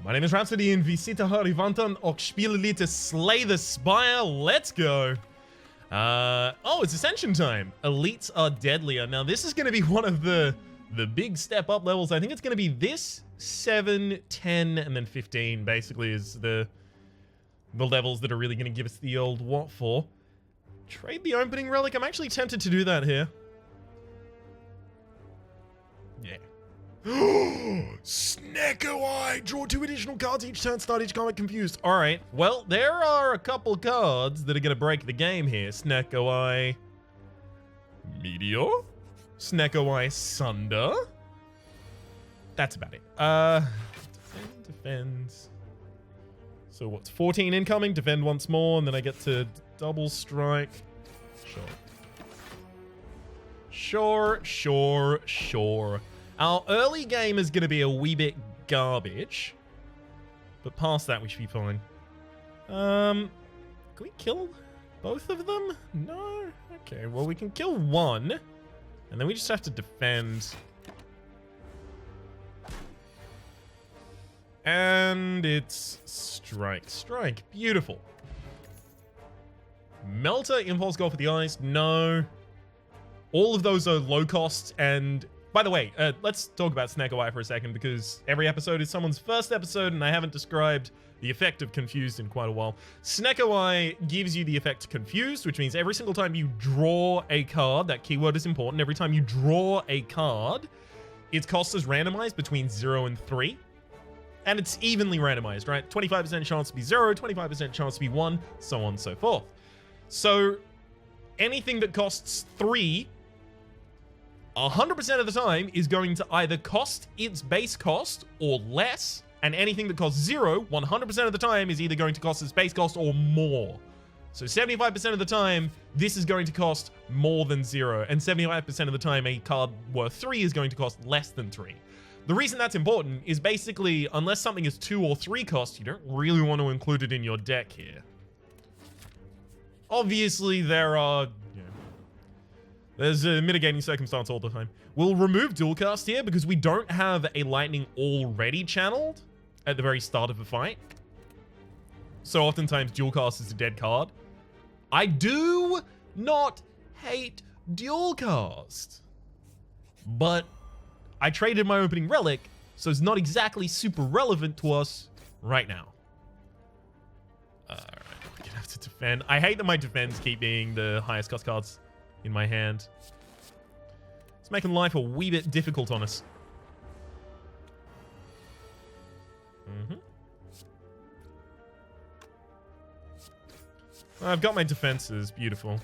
My name is Rhapsody and vi sitter här I väntan och spelar lite Slay the Spire. Let's go. Oh, it's Ascension time. Elites are deadlier. Now, this is going to be one of the big step up levels. I think it's going to be this 7, 10, and then 15 basically is the levels that are really going to give us the old what for. Trade the opening relic. I'm actually tempted to do that here. Yeah. Snecko Eye! Draw 2 additional cards each turn, start each combat confused. Alright, well, there are a couple cards that are going to break the game here. Snecko Eye Meteor? Snecko Eye Sunder? That's about it. Defend. So what's 14 incoming? Defend once more, and then I get to double strike. Sure. Our early game is going to be a wee bit garbage. But past that, we should be fine. Can we kill both of them? No? Okay, well, we can kill one. And then we just have to defend. And it's strike. Beautiful. Melter, Impulse Golf for the Eyes. No. All of those are low cost and... By the way, let's talk about Snecko Eye for a second, because every episode is someone's first episode, and I haven't described the effect of Confused in quite a while. Snecko Eye gives you the effect Confused, which means every single time you draw a card, that keyword is important, every time you draw a card, its cost is randomized between 0 and 3. And it's evenly randomized, right? 25% chance to be 0, 25% chance to be 1, so on and so forth. So, anything that costs 3... 100% of the time is going to either cost its base cost or less, and anything that costs 0, 100% of the time is either going to cost its base cost or more. So 75% of the time, this is going to cost more than 0, and 75% of the time, a card worth 3 is going to cost less than 3. The reason that's important is basically, unless something is 2 or 3 cost, you don't really want to include it in your deck here. Obviously, there's a mitigating circumstance all the time. We'll remove dual cast here because we don't have a lightning already channeled at the very start of a fight. So oftentimes dual cast is a dead card. I do not hate dual cast, but I traded my opening relic, so it's not exactly super relevant to us right now. Alright, we're gonna have to defend. I hate that my defends keep being the highest cost cards in my hand. It's making life a wee bit difficult on us. I've got my defenses. Beautiful.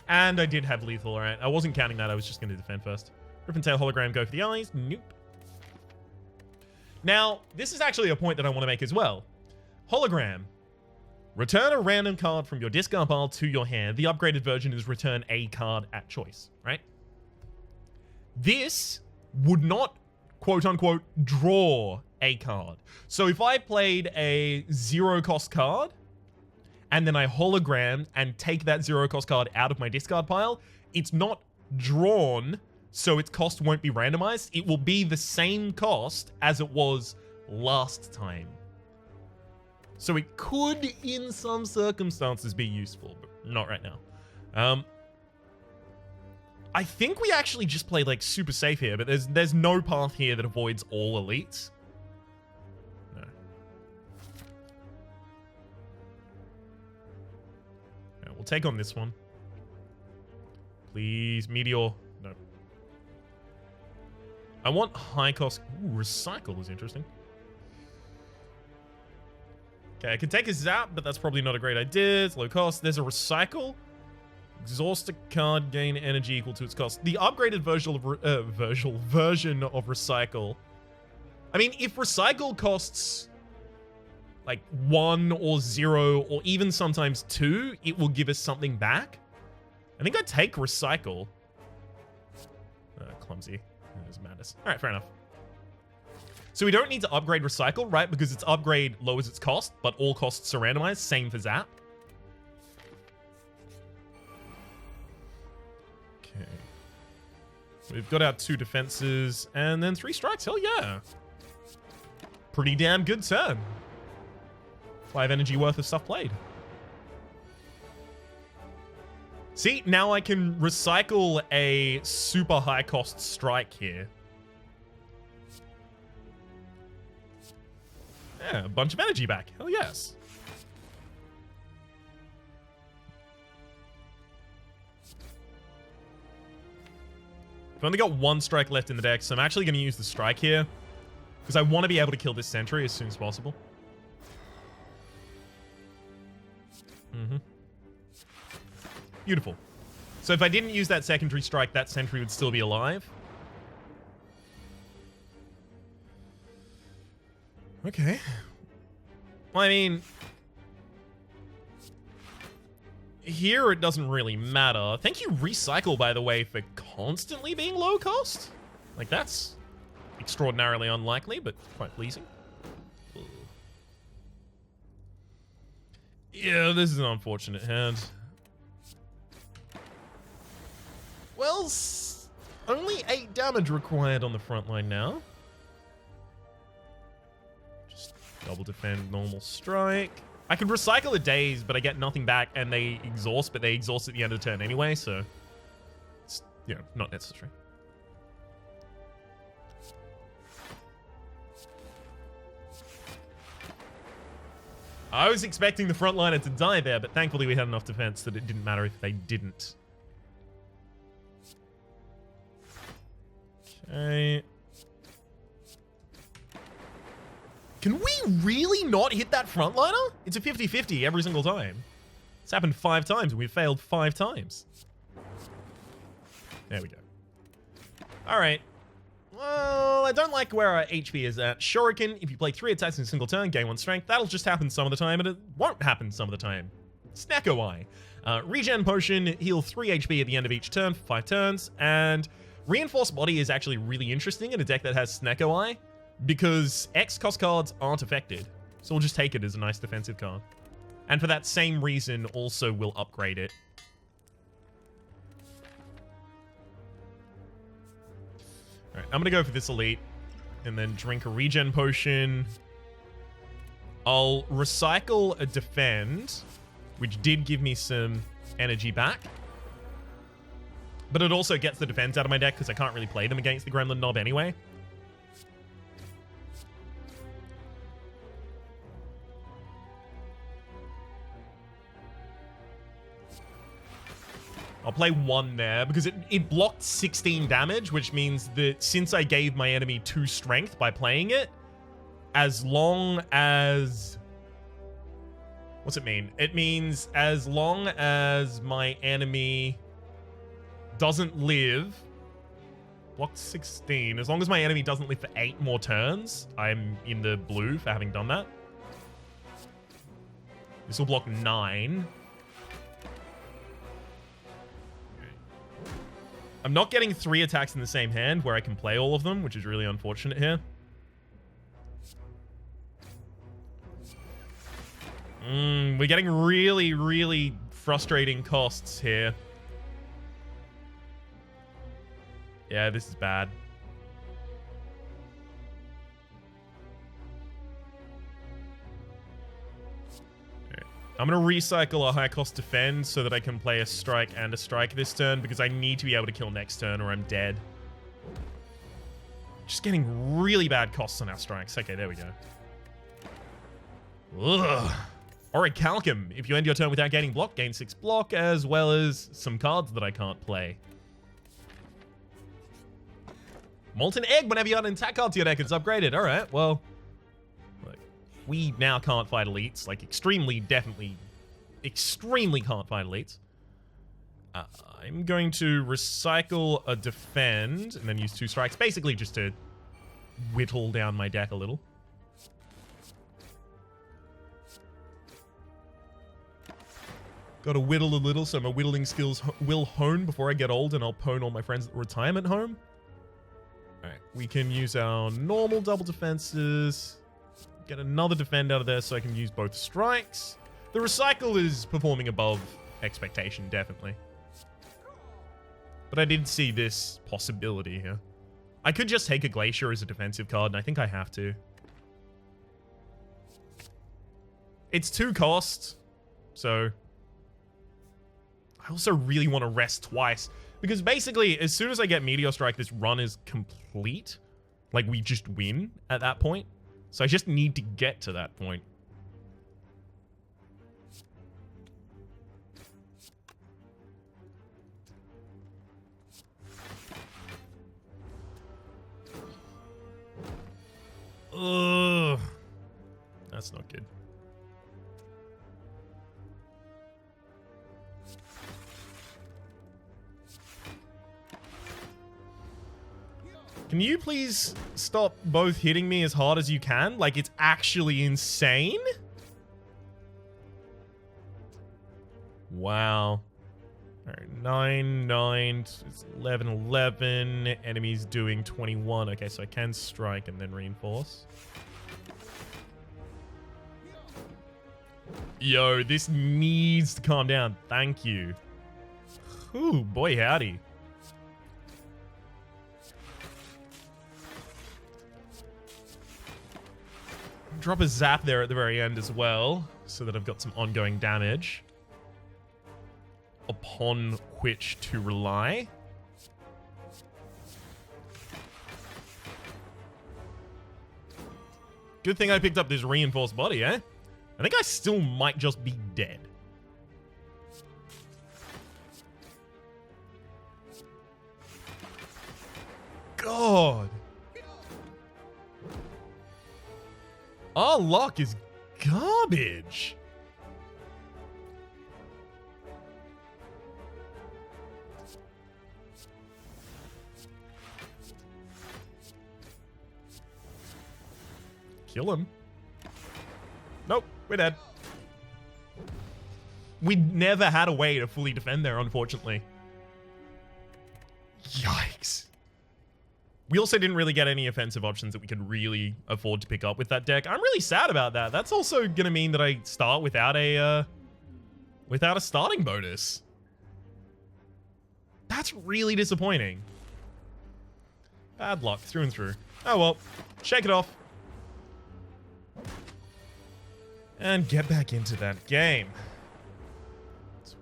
And I did have lethal, alright. I wasn't counting that. I was just going to defend first. Rip and Tail Hologram, go for the eyes. Nope. Now, this is actually a point that I want to make as well. Hologram. Return a random card from your discard pile to your hand. The upgraded version is return a card at choice, right? This would not, quote-unquote, draw a card. So if I played a 0-cost card, and then I hologram and take that 0-cost card out of my discard pile, it's not drawn, so its cost won't be randomized. It will be the same cost as it was last time. So it could, in some circumstances, be useful, but not right now. I think we actually just play like super safe here, but there's no path here that avoids all elites. No. Yeah, we'll take on this one. Please, Meteor. No. I want high cost. Ooh, Recycle is interesting. Okay, I could take a Zap, but that's probably not a great idea. It's low cost. There's a Recycle. Exhaust a card, gain energy equal to its cost. The upgraded version of Recycle. I mean, if Recycle costs like 1 or 0 or even sometimes 2, it will give us something back. I think I'd take Recycle. Clumsy. It's madness. All right, fair enough. So we don't need to upgrade Recycle, right? Because its upgrade lowers its cost, but all costs are randomized. Same for Zap. Okay. We've got our 2 defenses and then 3 strikes. Hell yeah. pretty damn good turn. 5 energy worth of stuff played. See, now I can recycle a super high cost strike here. Yeah, a bunch of energy back. Hell yes. I've only got 1 strike left in the deck, so I'm actually going to use the strike here. Because I want to be able to kill this sentry as soon as possible. Beautiful. So if I didn't use that secondary strike, that sentry would still be alive. Okay. Well, I mean, here it doesn't really matter. Thank you, Recycle, by the way, for constantly being low cost. Like, that's extraordinarily unlikely, but quite pleasing. Yeah, this is an unfortunate hand. Well, only 8 damage required on the front line now. Just double defend, normal strike. I could recycle a daze, but I get nothing back, and they exhaust, but they exhaust at the end of the turn anyway, so it's, you know, not necessary. I was expecting the frontliner to die there, but thankfully we had enough defense that it didn't matter if they didn't. Okay. Can we really not hit that frontliner? It's a 50-50 every single time. It's happened 5 times, and we've failed 5 times. There we go. Alright. Well, I don't like where our HP is at. Shuriken, if you play 3 attacks in a single turn, gain 1 strength. That'll just happen some of the time, and it won't happen some of the time. Snacko Eye. Regen Potion, heal 3 HP at the end of each turn for 5 turns, and Reinforced Body is actually really interesting in a deck that has Snacko Eye, because X cost cards aren't affected. So we'll just take it as a nice defensive card. And for that same reason, also we'll upgrade it. Alright, I'm gonna go for this elite, and then drink a regen potion. I'll recycle a defend, which did give me some energy back. But it also gets the defense out of my deck, because I can't really play them against the Gremlin Knob anyway. I'll play 1 there, because it blocked 16 damage, which means that since I gave my enemy 2 strength by playing it, as long as... What's it mean? It means as long as my enemy doesn't live... Blocked 16. As long as my enemy doesn't live for 8 more turns, I'm in the blue for having done that. This will block 9. I'm not getting 3 attacks in the same hand where I can play all of them, which is really unfortunate here. We're getting really, really frustrating costs here. Yeah, this is bad. I'm going to recycle a high-cost defend so that I can play a strike and a strike this turn, because I need to be able to kill next turn or I'm dead. Just getting really bad costs on our strikes. Okay, there we go. Ugh. Orichalcum. If you end your turn without gaining block, gain 6 block, as well as some cards that I can't play. Molten Egg. Whenever you add an attack card to your deck, it's upgraded. All right, well... We now can't fight elites. Like, extremely can't fight elites. I'm going to recycle a defend and then use 2 strikes. Basically just to whittle down my deck a little. Got to whittle a little so my whittling skills will hone before I get old, and I'll pwn all my friends at retirement home. Alright, we can use our normal double defenses. Get another defend out of there so I can use both strikes. The recycle is performing above expectation, definitely. But I did see this possibility here. I could just take a Glacier as a defensive card, and I think I have to. It's 2 cost, so I also really want to rest twice because basically as soon as I get Meteor Strike, this run is complete. Like we just win at that point. So I just need to get to that point. Ugh. That's not good. Can you please stop both hitting me as hard as you can? Like, it's actually insane. Wow. All right, 9, 9, it's 11, 11. Enemies doing 21. Okay, so I can strike and then reinforce. Yo, this needs to calm down. Thank you. Ooh, boy howdy. Drop a zap there at the very end as well, so that I've got some ongoing damage upon which to rely. Good thing I picked up this reinforced body, eh? I think I still might just be dead. God. Our luck is garbage. Kill him. Nope, we're dead. We never had a way to fully defend there, unfortunately. Yikes. We also didn't really get any offensive options that we could really afford to pick up with that deck. I'm really sad about that. That's also going to mean that I start without a starting bonus. That's really disappointing. Bad luck through and through. Oh well, shake it off. And get back into that game.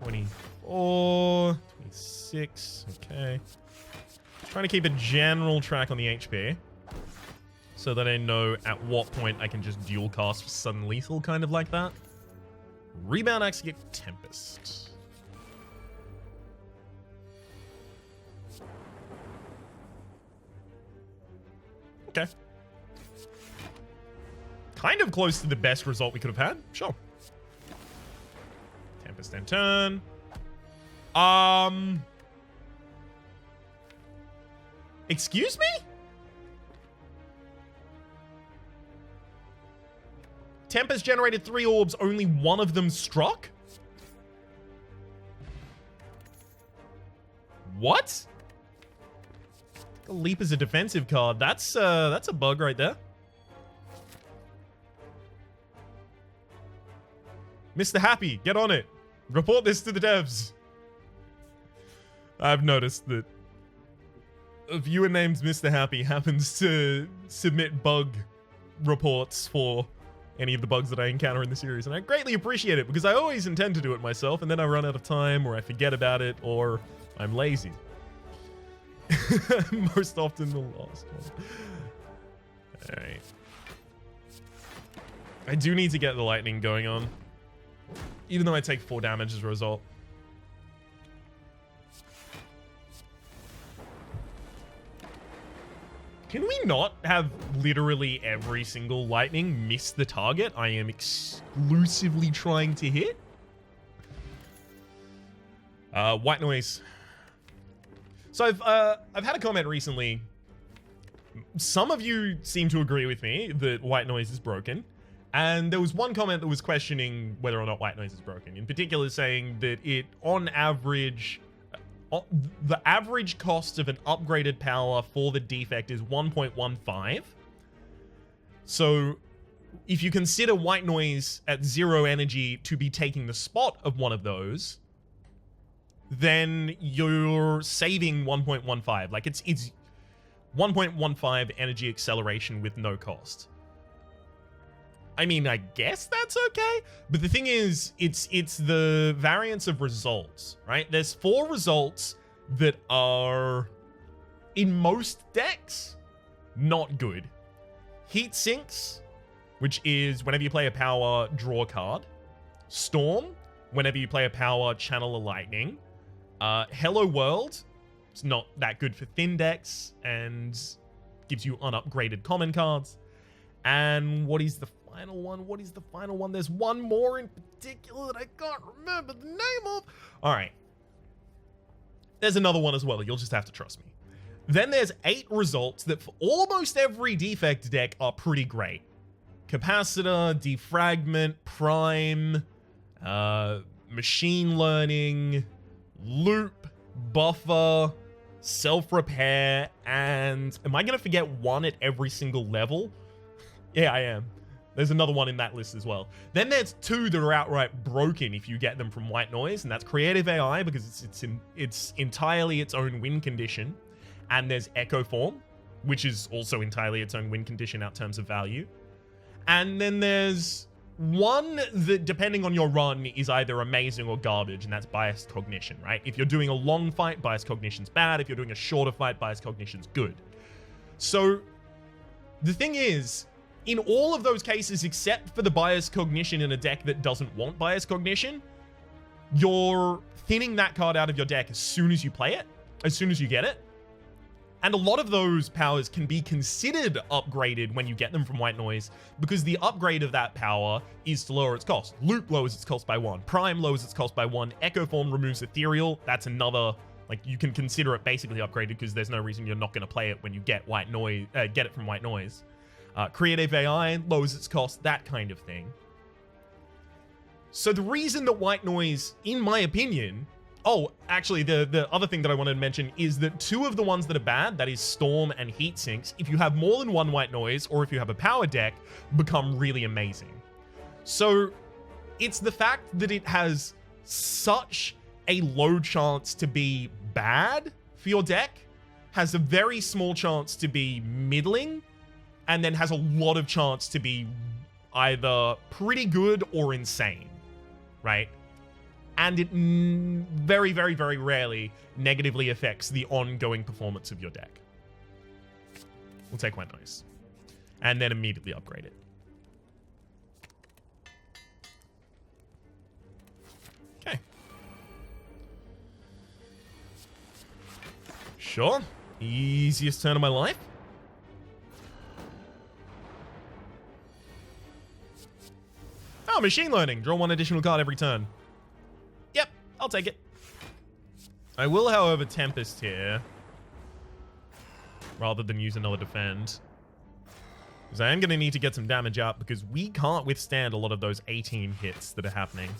24, 26, okay. Trying to keep a general track on the HP so that I know at what point I can just dual cast sudden lethal, kind of like that. Rebound Axe, get Tempest. Okay. Kind of close to the best result we could have had. Sure. Tempest end turn. Excuse me? Tempest generated 3 orbs, only one of them struck? What? Leap is a defensive card. That's a bug right there. Mr. Happy, get on it. Report this to the devs. I've noticed that a viewer named Mr. Happy happens to submit bug reports for any of the bugs that I encounter in the series, and I greatly appreciate it because I always intend to do it myself, and then I run out of time, or I forget about it, or I'm lazy. Most often the last one. Alright. I do need to get the lightning going on, even though I take 4 damage as a result. Can we not have literally every single lightning miss the target I am exclusively trying to hit? White noise. So I've had a comment recently. Some of you seem to agree with me that white noise is broken. And there was one comment that was questioning whether or not white noise is broken. In particular, saying that it, on average, the average cost of an upgraded power for the defect is 1.15. So if you consider white noise at 0 energy to be taking the spot of one of those, then you're saving 1.15. Like it's 1.15 energy acceleration with no cost. I mean, I guess that's okay. But the thing is, it's the variance of results, right? There's 4 results that are, in most decks, not good. Heat sinks, which is whenever you play a power, draw a card. Storm, whenever you play a power, channel a lightning. Hello World, it's not that good for thin decks and gives you unupgraded common cards. And what is the final one? What is the final one? There's one more in particular that I can't remember the name of. All right. There's another one as well. You'll just have to trust me. Then there's 8 results that for almost every defect deck are pretty great. Capacitor, Defragment, Prime, Machine Learning, Loop, Buffer, Self-Repair, and am I going to forget one at every single level? Yeah, I am. There's another one in that list as well. Then there's 2 that are outright broken if you get them from White Noise, and that's Creative AI because it's entirely its own win condition. And there's Echo Form, which is also entirely its own win condition out terms of value. And then there's one that, depending on your run, is either amazing or garbage, and that's Biased Cognition, right? If you're doing a long fight, Biased Cognition's bad. If you're doing a shorter fight, Biased Cognition's good. So the thing is, in all of those cases, except for the Biased Cognition in a deck that doesn't want Biased Cognition, you're thinning that card out of your deck as soon as you play it, as soon as you get it. And a lot of those powers can be considered upgraded when you get them from White Noise, because the upgrade of that power is to lower its cost. Loop lowers its cost by 1. Prime lowers its cost by 1. Echo Form removes Ethereal. That's another, like, you can consider it basically upgraded because there's no reason you're not going to play it when you get White Noise, get it from White Noise. Creative AI lowers its cost, that kind of thing. So the reason that White Noise, in my opinion... Oh, actually, the other thing that I wanted to mention is that 2 of the ones that are bad, that is Storm and Heat Sinks, if you have more than 1 White Noise, or if you have a power deck, become really amazing. So it's the fact that it has such a low chance to be bad for your deck, has a very small chance to be middling, and then has a lot of chance to be either pretty good or insane, right? And it very, very, very rarely negatively affects the ongoing performance of your deck. We'll take White Noise. And then immediately upgrade it. Okay. Sure. Easiest turn of my life. Oh, Machine Learning. Draw 1 additional card every turn. Yep, I'll take it. I will, however, Tempest here, rather than use another Defend. Because I am going to need to get some damage up, because we can't withstand a lot of those 18 hits that are happening.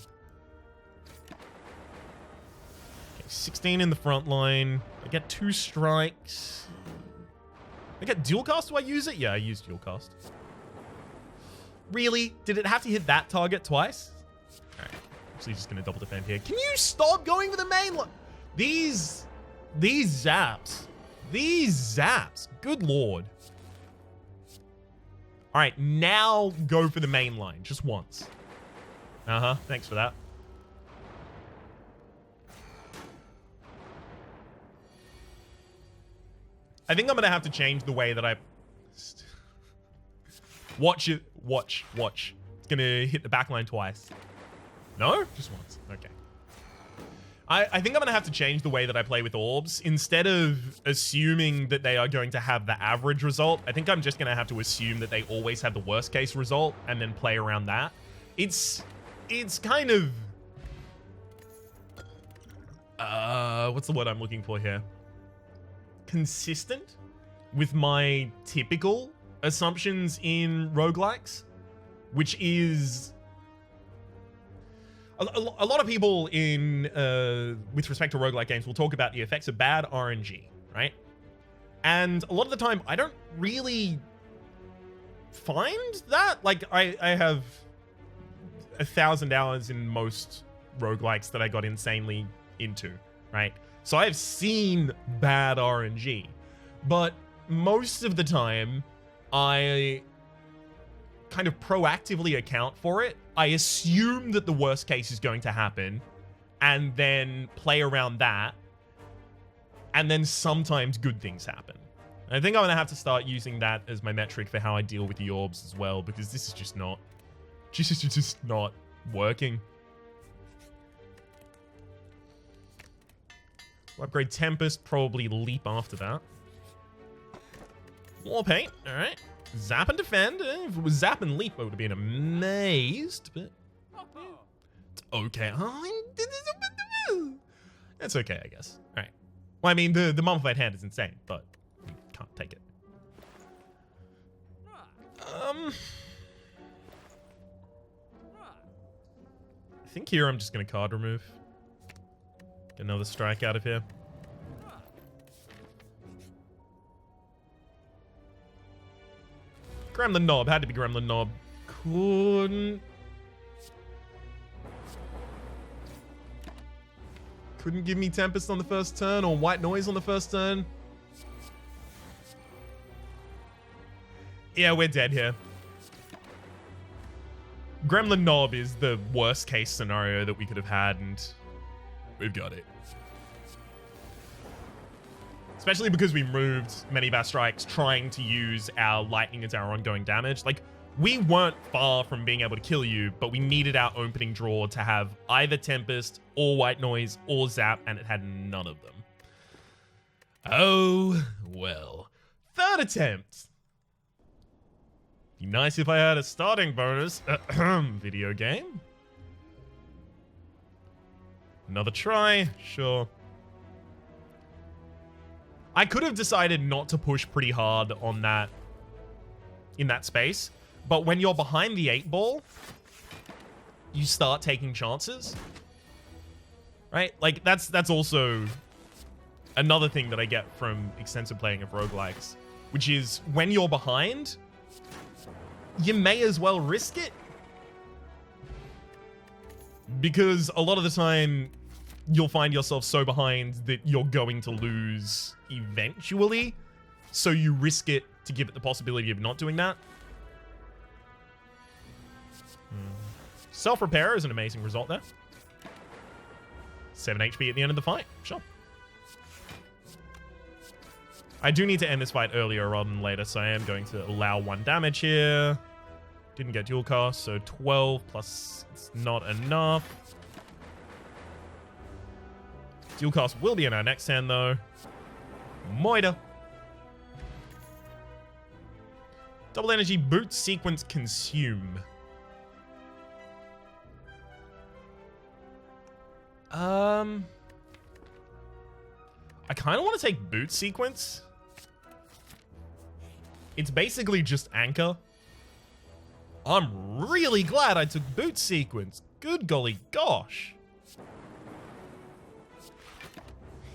Okay, 16 in the front line. I get 2 strikes. I get dual cast. Do I use it? Yeah, I used dual cast. Really? Did it have to hit that target twice? All right. Actually, just going to double defend here. Can you stop going for the main line? These zaps. These zaps. Good lord. All right, now go for the main line. Just once. Uh-huh. Thanks for that. I think I'm going to have to change the way that I... Watch it. Watch. It's going to hit the backline twice. No? Just once. Okay. I think I'm going to have to change the way that I play with orbs. Instead of assuming that they are going to have the average result, I think I'm just going to have to assume that they always have the worst case result and then play around that. It's kind of... what's the word I'm looking for here? Consistent with my typical assumptions in roguelikes, which is... A lot of people in with respect to roguelike games will talk about the effects of bad RNG, right? And a lot of the time, I don't really find that. Like, I have 1,000 hours in most roguelikes that I got insanely into, right? So I've seen bad RNG, but most of the time, I kind of proactively account for it. I assume that the worst case is going to happen and then play around that. And then sometimes good things happen. And I think I'm going to have to start using that as my metric for how I deal with the orbs as well, because this is just not working. We'll upgrade Tempest, probably Leap after that. War Paint, alright. Zap and Defend. If it was Zap and Leap, I would have been amazed, but it's okay. It's okay, I guess. Alright. Well, I mean, the Mummified Hand is insane, but you can't take it. I think here I'm just going to card remove. Get another strike out of here. Gremlin Knob. Had to be Gremlin Knob. Couldn't give me Tempest on the first turn or White Noise on the first turn. Yeah, we're dead here. Gremlin Knob is the worst case scenario that we could have had, and we've got it. Especially because we moved many of our strikes trying to use our lightning as our ongoing damage. Like, we weren't far from being able to kill you, but we needed our opening draw to have either Tempest or White Noise or Zap, and it had none of them. Oh, well. Third attempt. Be nice if I had a starting bonus. Video game. Another try. Sure. I could have decided not to push pretty hard on that, in that space, but when you're behind the 8-ball, you start taking chances, right? Like, that's also another thing that I get from extensive playing of roguelikes, which is when you're behind, you may as well risk it. Because a lot of the time, you'll find yourself so behind that you're going to lose eventually. So you risk it to give it the possibility of not doing that. Self-repair is an amazing result there. 7 HP at the end of the fight. Sure. I do need to end this fight earlier rather than later, so I am going to allow 1 damage here. Didn't get dual cast, so 12 plus it's not enough. Dual cast will be in our next hand, though. Moida. Double energy boot sequence consume. I kind of want to take boot sequence. It's basically just anchor. I'm really glad I took boot sequence. Good golly gosh.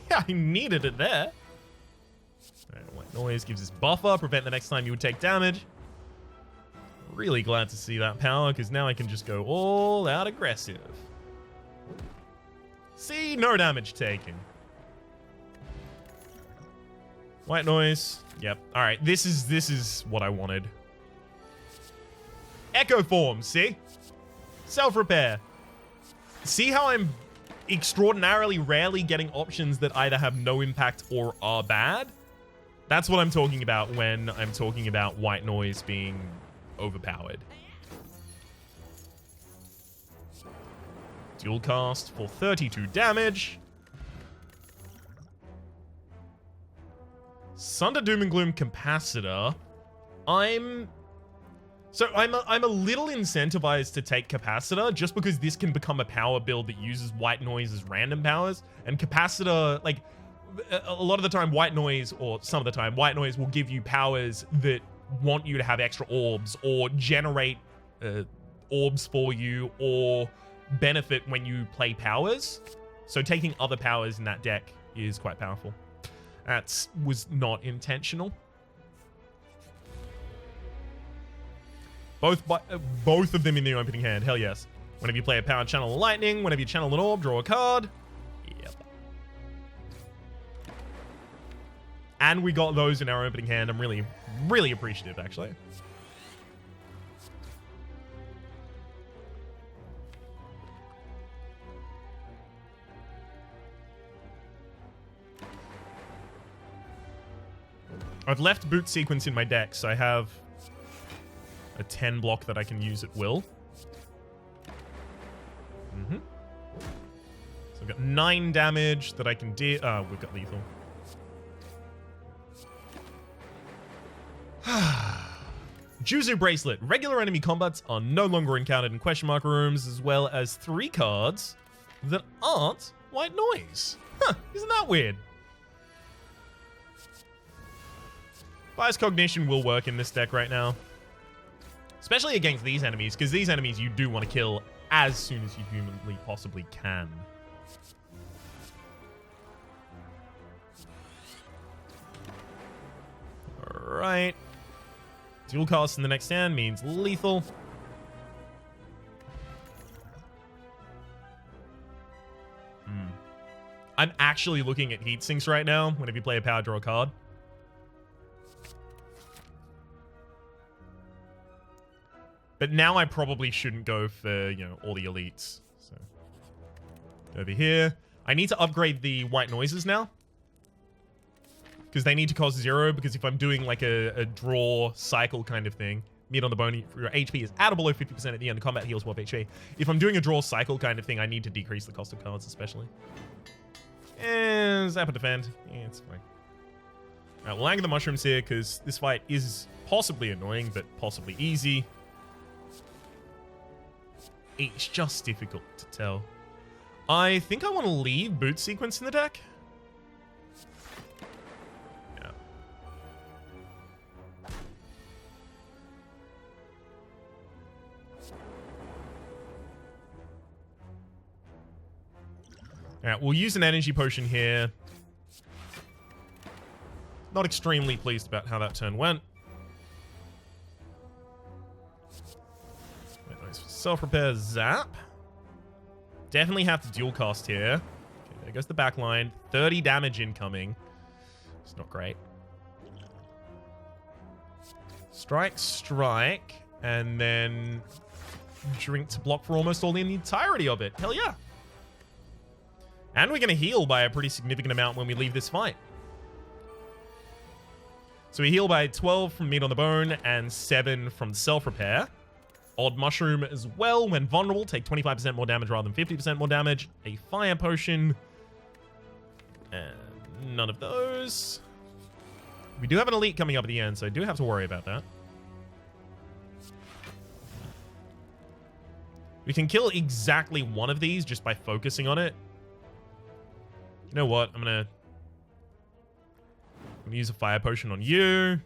Yeah, I needed it there. White Noise gives us buffer, prevent the next time you would take damage. Really glad to see that power, because now I can just go all out aggressive. See, no damage taken. White Noise. Yep. All right, this is what I wanted. Echo Form, see? Self-repair. See how I'm extraordinarily rarely getting options that either have no impact or are bad? That's what I'm talking about when I'm talking about White Noise being overpowered. Dual cast for 32 damage. Sunder Doom and Gloom Capacitor. I'm a little incentivized to take Capacitor just because this can become a power build that uses White Noise as random powers. And Capacitor, like, a lot of the time White Noise, or some of the time, White Noise will give you powers that want you to have extra orbs or generate orbs for you or benefit when you play powers. So taking other powers in that deck is quite powerful. That was not intentional. Both of them in the opening hand. Hell yes. Whenever you play a power channel lightning, whenever you channel an orb, draw a card. Yep. And we got those in our opening hand. I'm really, really appreciative, actually. I've left boot sequence in my deck, so I have a 10 block that I can use at will. So I've got 9 damage that I can deal. Oh, we've got lethal. Juzu Bracelet. Regular enemy combats are no longer encountered in question mark rooms, as well as 3 cards that aren't white noise. Huh, isn't that weird? Bias Cognition will work in this deck right now. Especially against these enemies, because these enemies you do want to kill as soon as you humanly possibly can. Alright. Dual cast in the next hand means lethal. I'm actually looking at heat sinks right now whenever you play a power draw card. But now I probably shouldn't go for, you know, all the elites. So, over here. I need to upgrade the white noises now. Because they need to cost 0, because if I'm doing like a draw cycle kind of thing, meat on the bone, your HP is at or below 50% at the end, combat heals 12 HP. If I'm doing a draw cycle kind of thing, I need to decrease the cost of cards, especially. And Zap and Defend. Yeah, it's fine. Alright, we'll angle the mushrooms here, because this fight is possibly annoying, but possibly easy. It's just difficult to tell. I think I want to leave boot sequence in the deck. Yeah. Alright, we'll use an energy potion here. Not extremely pleased about how that turn went. Self-repair zap. Definitely have to dual cast here. Okay, there goes the back line. 30 damage incoming. It's not great. Strike, strike, and then drink to block for almost all the entirety of it. Hell yeah. And we're going to heal by a pretty significant amount when we leave this fight. So we heal by 12 from meat on the bone and 7 from self-repair. Odd mushroom as well. When vulnerable, take 25% more damage rather than 50% more damage. A fire potion. And none of those. We do have an elite coming up at the end, so I do have to worry about that. We can kill exactly one of these just by focusing on it. You know what? I'm gonna use a fire potion on you.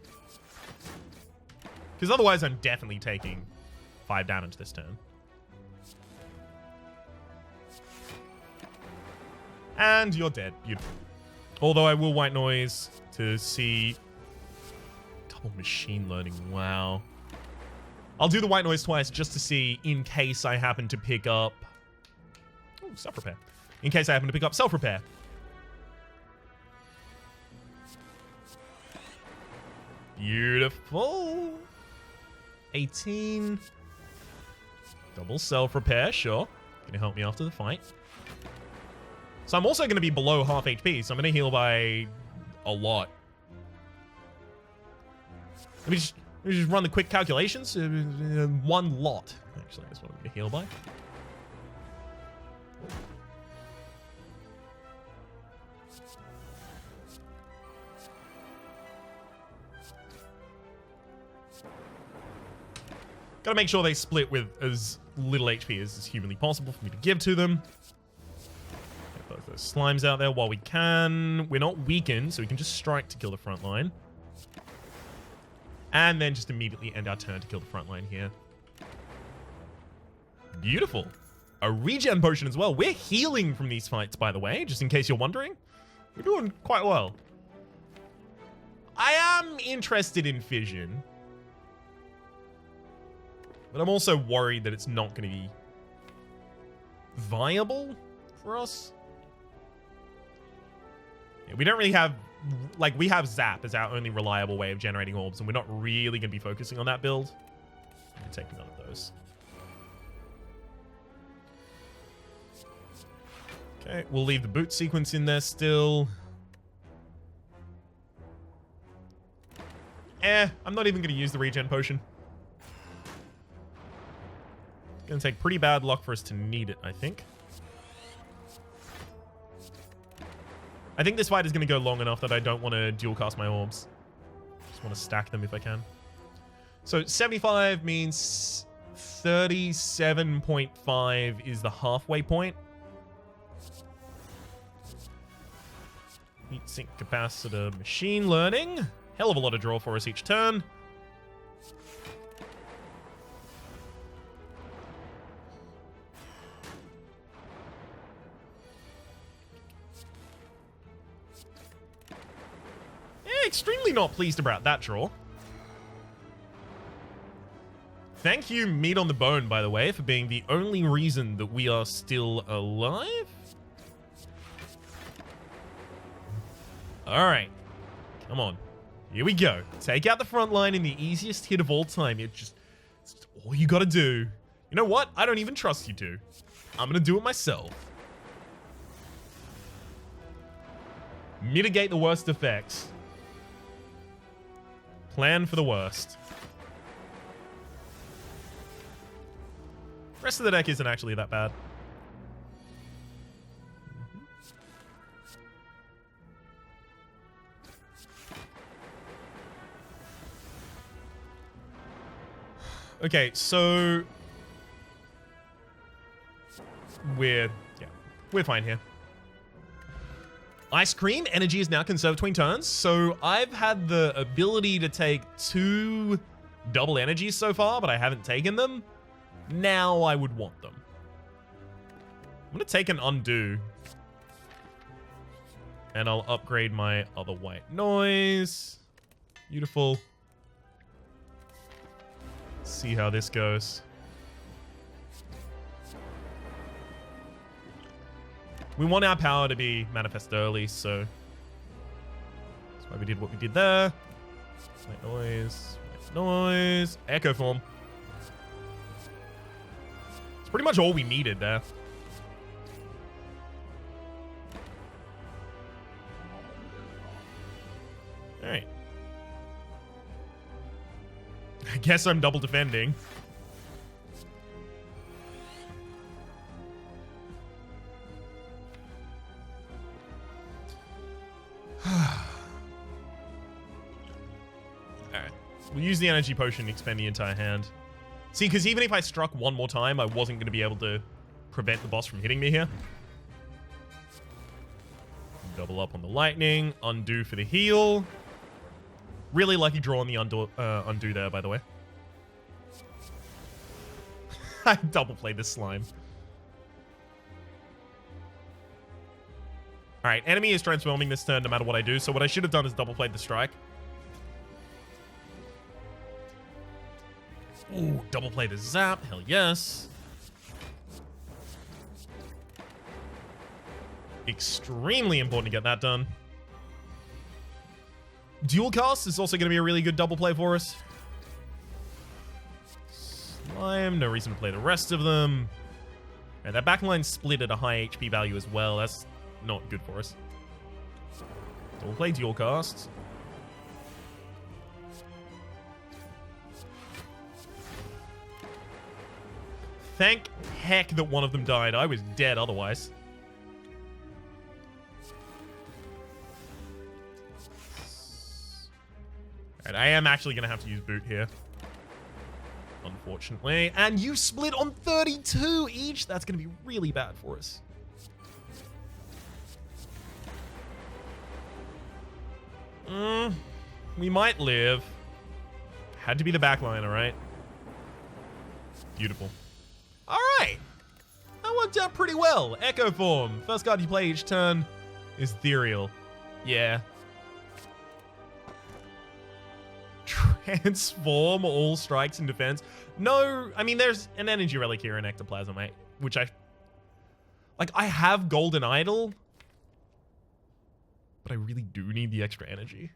Because otherwise I'm definitely taking 5 damage this turn. And you're dead. Beautiful. Although I will white noise to see... Double machine learning. Wow. I'll do the white noise twice just to see in case I happen to pick up... Oh, self-repair. In case I happen to pick up self-repair. Beautiful. 18... Double self-repair, sure. Gonna help me after the fight. So I'm also gonna be below half HP, so I'm gonna heal by a lot. Let me just run the quick calculations. 1 lot. Actually, that's what I'm gonna heal by. Gotta make sure they split with as little HP as humanly possible for me to give to them. Get both those slimes out there while we can. We're not weakened, so we can just strike to kill the front line. And then just immediately end our turn to kill the front line here. Beautiful. A regen potion as well. We're healing from these fights, by the way, just in case you're wondering. We're doing quite well. I am interested in fission. But I'm also worried that it's not going to be viable for us. Yeah, we don't really have... Like, we have Zap as our only reliable way of generating orbs, and we're not really going to be focusing on that build. I'm going to take none of those. Okay, we'll leave the boot sequence in there still. I'm not even going to use the regen potion. It's going to take pretty bad luck for us to need it, I think. I think this fight is going to go long enough that I don't want to dual cast my orbs. Just want to stack them if I can. So 75 means 37.5 is the halfway point. Heat sink capacitor, machine learning. Hell of a lot of draw for us each turn. Extremely not pleased about that draw. Thank you, Meat on the Bone, by the way, for being the only reason that we are still alive. All right. Come on. Here we go. Take out the front line in the easiest hit of all time. It's all you gotta do. You know what? I don't even trust you to. I'm gonna do it myself. Mitigate the worst effects. Plan for the worst. Rest of the deck isn't actually that bad. Okay, so we're fine here. Ice Cream energy is now conserved between turns, so I've had the ability to take 2 double energies so far, but I haven't taken them. Now I would want them. I'm gonna take an Undo, and I'll upgrade my other white noise. Beautiful. Let's see how this goes. We want our power to be manifest early, so that's why we did what we did there. White noise, white noise, echo form. It's pretty much all we needed there. All right. I guess I'm double defending. Alright. We'll use the energy potion to expend the entire hand. See, because even if I struck one more time, I wasn't going to be able to prevent the boss from hitting me here. Double up on the lightning. Undo for the heal. Really lucky draw on the undo there, by the way. I double played this slime. Alright, enemy is transforming this turn no matter what I do, so what I should have done is double played the strike. Ooh, double play the zap. Hell yes. Extremely important to get that done. Dual cast is also going to be a really good double play for us. Slime, no reason to play the rest of them. Right, that backline split at a high HP value as well. That's not good for us. So we'll play dual cast. Thank heck that one of them died. I was dead otherwise. Alright, I am actually going to have to use boot here. Unfortunately. And you split on 32 each. That's going to be really bad for us. We might live. Had to be the backline, alright? Beautiful. Alright. That worked out pretty well. Echo form. First card you play each turn is Ethereal. Yeah. Transform all strikes in defense. No, I mean, there's an energy relic here in Ectoplasm, mate, which I have Golden Idol, but I really do need the extra energy.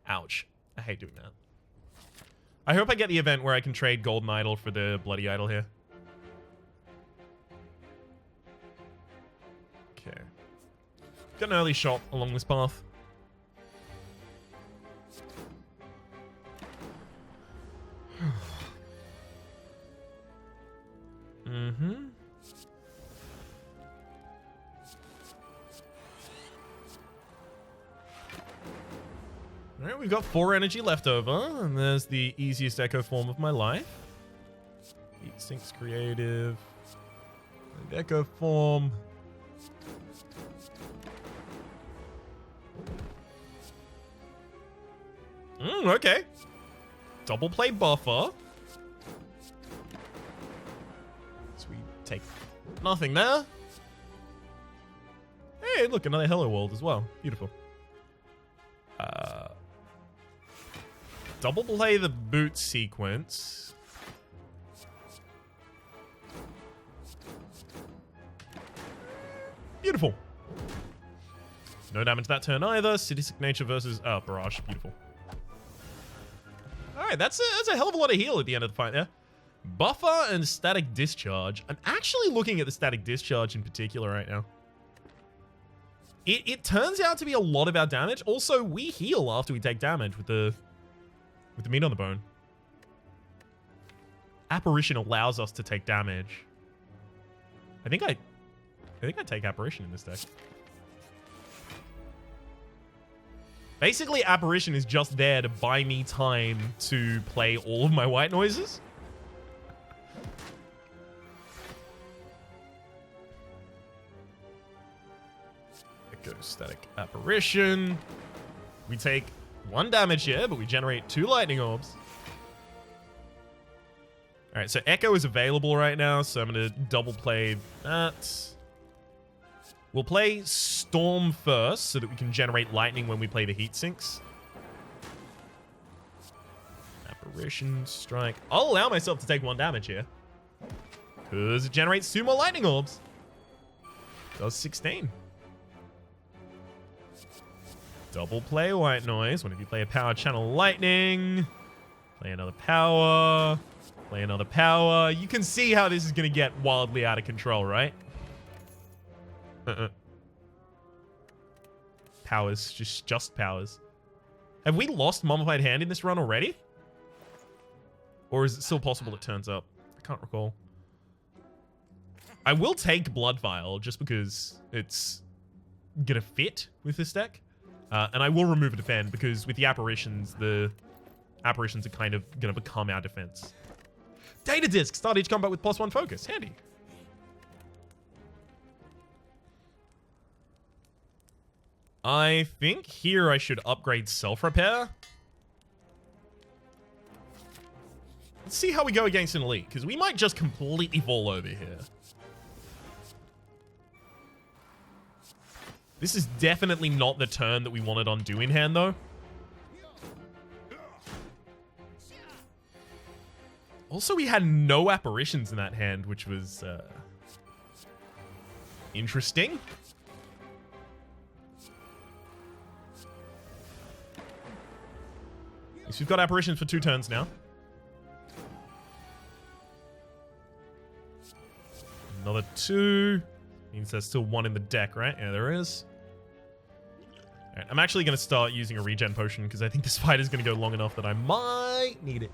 Ouch. I hate doing that. I hope I get the event where I can trade Golden Idol for the Bloody Idol here. Okay. Got an early shot along this path. Mm-hmm. All right, we've got 4 energy left over, and there's the easiest echo form of my life. Heat sinks creative. And echo form. Okay. Double play buffer. So we take nothing there. Hey, look, another Hello World as well. Beautiful. Double play the boot sequence. Beautiful. No damage that turn either. Sadistic Nature versus Barrage. Beautiful. Alright, that's a hell of a lot of heal at the end of the fight there. Buffer and Static Discharge. I'm actually looking at the Static Discharge in particular right now. It turns out to be a lot of our damage. Also, we heal after we take damage with the meat on the bone. Apparition allows us to take damage. I think I take Apparition in this deck. Basically, Apparition is just there to buy me time to play all of my white noises. Echo Static Apparition. We take 1 damage here, but we generate 2 lightning orbs. Alright, so Echo is available right now, so I'm going to double play that. We'll play Storm first, so that we can generate lightning when we play the heat sinks. Apparition, Strike. I'll allow myself to take 1 damage here, because it generates 2 more lightning orbs. Does 16. Double play white noise. Whenever you play a power channel lightning, play another power, play another power. You can see how this is going to get wildly out of control, right? Powers, just powers. Have we lost Mummified Hand in this run already? Or is it still possible it turns up? I can't recall. I will take Blood Vial just because it's gonna fit with this deck. And I will remove a defend because with the apparitions are kind of gonna become our defense. Data Disc, start each combat with +1 focus. Handy. I think here I should upgrade self-repair. Let's see how we go against an elite, because we might just completely fall over here. This is definitely not the turn that we wanted on Do in Hand, though. Also, we had no apparitions in that hand, which was interesting. So we've got apparitions for 2 turns now. Another 2. Means there's still 1 in the deck, right? Yeah, there is. Alright, I'm actually going to start using a regen potion because I think this fight is going to go long enough that I might need it.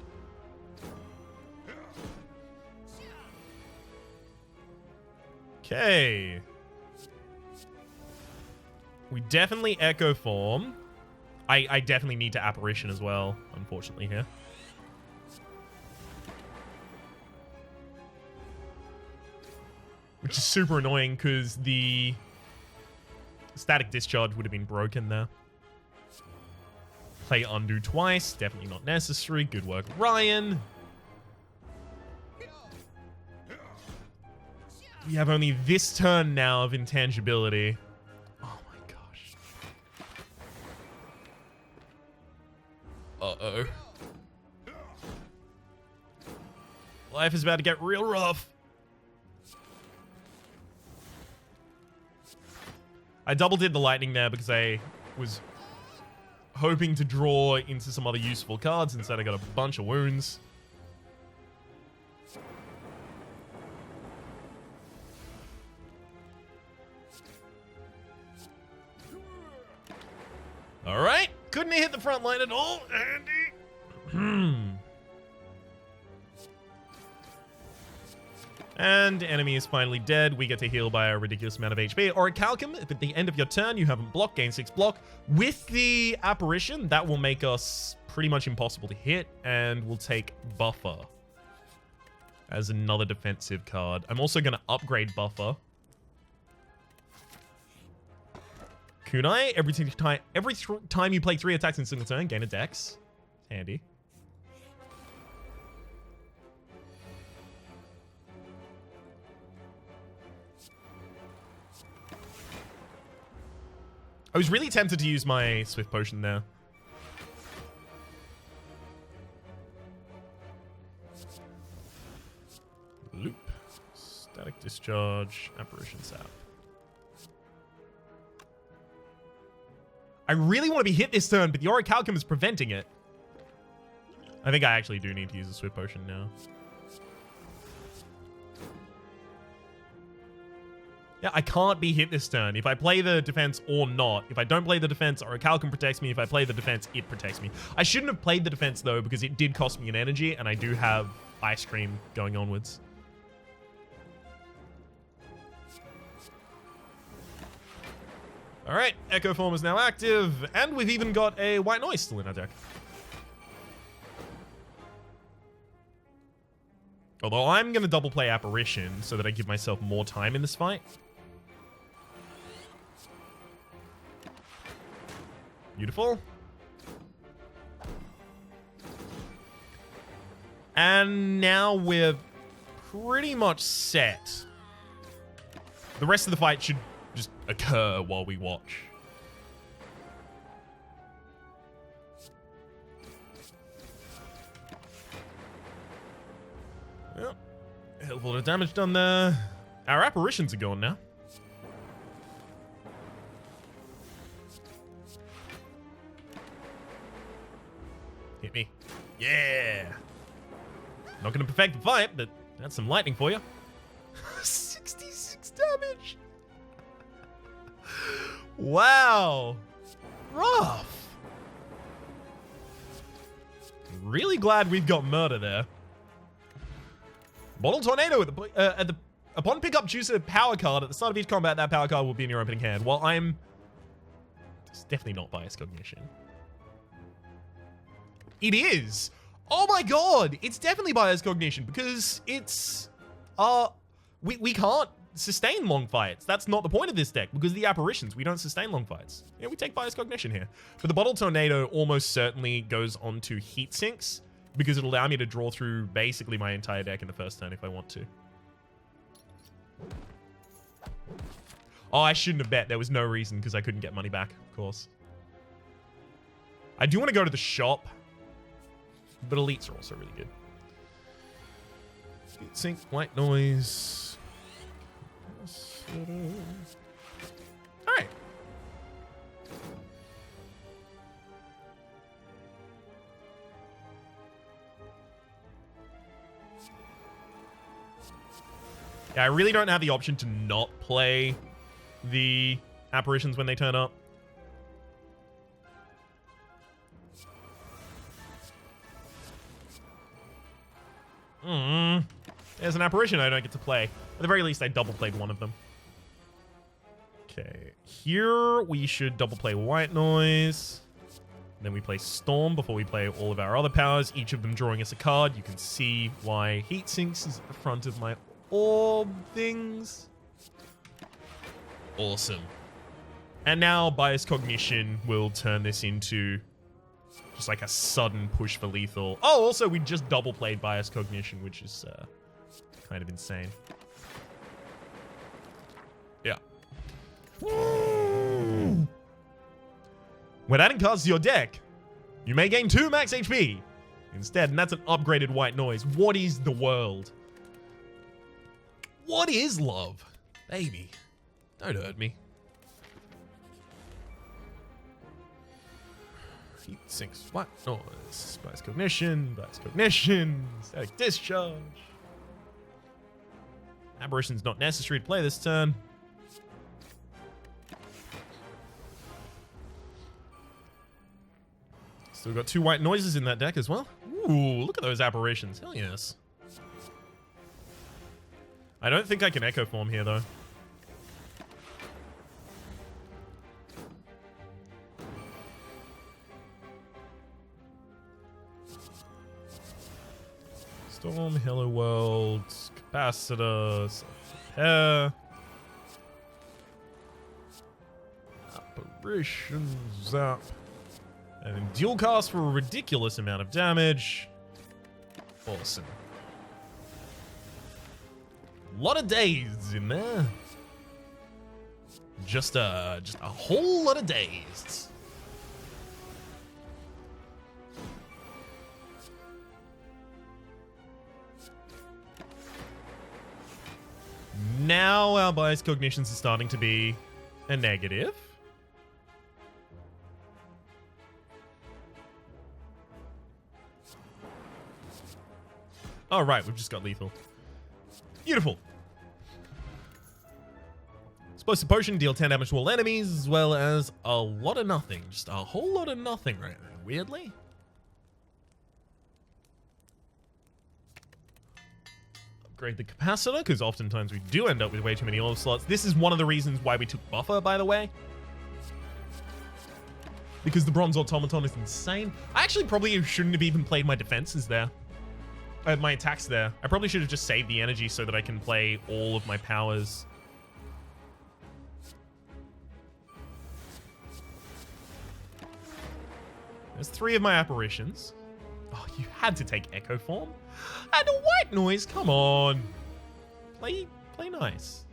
Okay. We definitely Echo Form. I definitely need to Apparition as well, unfortunately, here. Which is super annoying because the Static Discharge would have been broken there. Play Undo twice. Definitely not necessary. Good work, Ryan. We have only this turn now of intangibility. Oh my gosh. Uh-oh. Life is about to get real rough. I double did the lightning there because I was hoping to draw into some other useful cards. Instead, I got a bunch of wounds. All right. Couldn't hit the front line at all, Andy. And enemy is finally dead. We get to heal by a ridiculous amount of HP. Orichalcum, if at the end of your turn you haven't blocked, gain 6 block. With the apparition, that will make us pretty much impossible to hit, and we'll take Buffer as another defensive card. I'm also going to upgrade Buffer. Kunai, every time you play 3 attacks in a single turn, gain a dex. Handy. I was really tempted to use my Swift Potion there. Loop. Static Discharge. Apparition Sap. I really want to be hit this turn, but the Orichalcum is preventing it. I think I actually do need to use a Swift Potion now. Yeah, I can't be hit this turn. If I play the defense or not. If I don't play the defense, Orichalcum protects me. If I play the defense, it protects me. I shouldn't have played the defense, though, because it did cost me an energy, and I do have Ice Cream going onwards. Alright, Echo Form is now active, and we've even got a White Noise still in our deck. Although I'm going to double play Apparition so that I give myself more time in this fight. Beautiful. And now we're pretty much set. The rest of the fight should just occur while we watch. Yep. Hell of a lot of damage done there. Our apparitions are gone now. Hit me. Yeah. Not going to perfect the fight, but that's some lightning for you. 66 damage. Wow. Rough. Really glad we've got murder there. Bottle Tornado upon pickup, choose a power card. At the start of each combat, that power card will be in your opening hand. Well, it's definitely not Bias Cognition. It is. Oh my god, it's definitely Bias Cognition because it's we can't sustain long fights. That's not the point of this deck because the apparitions, we don't sustain long fights. Yeah, we take Bias Cognition here. But the Bottle Tornado almost certainly goes onto Heat Sinks because it'll allow me to draw through basically my entire deck in the first turn if I want to. Oh, I shouldn't have bet. There was no reason because I couldn't get money back, of course. I do want to go to the shop, but elites are also really good. Heat Sink, White Noise. All right. Yeah, I really don't have the option to not play the apparitions when they turn up. There's an apparition I don't get to play. At the very least, I double played one of them. Okay, here we should double play White Noise. Then we play Storm before we play all of our other powers, each of them drawing us a card. You can see why Heat Sinks is at the front of my orb things. Awesome. And now Bias Cognition will turn this into just like a sudden push for lethal. Oh, also we just double played Bias Cognition, which is kind of insane. Yeah. When adding cards to your deck, you may gain 2 max HP instead, and that's an upgraded White Noise. What is the world? What is love? Baby, don't hurt me. Heat Sinks, White Noise, Bias Cognition, Static Discharge. Apparition's not necessary to play this turn. Still got 2 White Noises in that deck as well. Ooh, look at those apparitions. Hell yes. I don't think I can Echo Form here, though. Storm, Hello World, Capacitor, Self-Repair. Apparition, Zap. And then dual cast for a ridiculous amount of damage. Awesome. A lot of days in there. Just a whole lot of days. Now our bias cognitions are starting to be a negative. Oh, right, we've just got lethal. Beautiful. Explosive potion, deal 10 damage to all enemies, as well as a lot of nothing. Just a whole lot of nothing right there, weirdly. Upgrade the capacitor, because oftentimes we do end up with way too many orb slots. This is one of the reasons why we took buffer, by the way. Because the bronze automaton is insane. I actually probably shouldn't have even played my defenses there. My attacks there. I probably should have just saved the energy so that I can play all of my powers. There's 3 of my apparitions. Oh, you had to take Echo Form? And a white noise, come on. Play nice.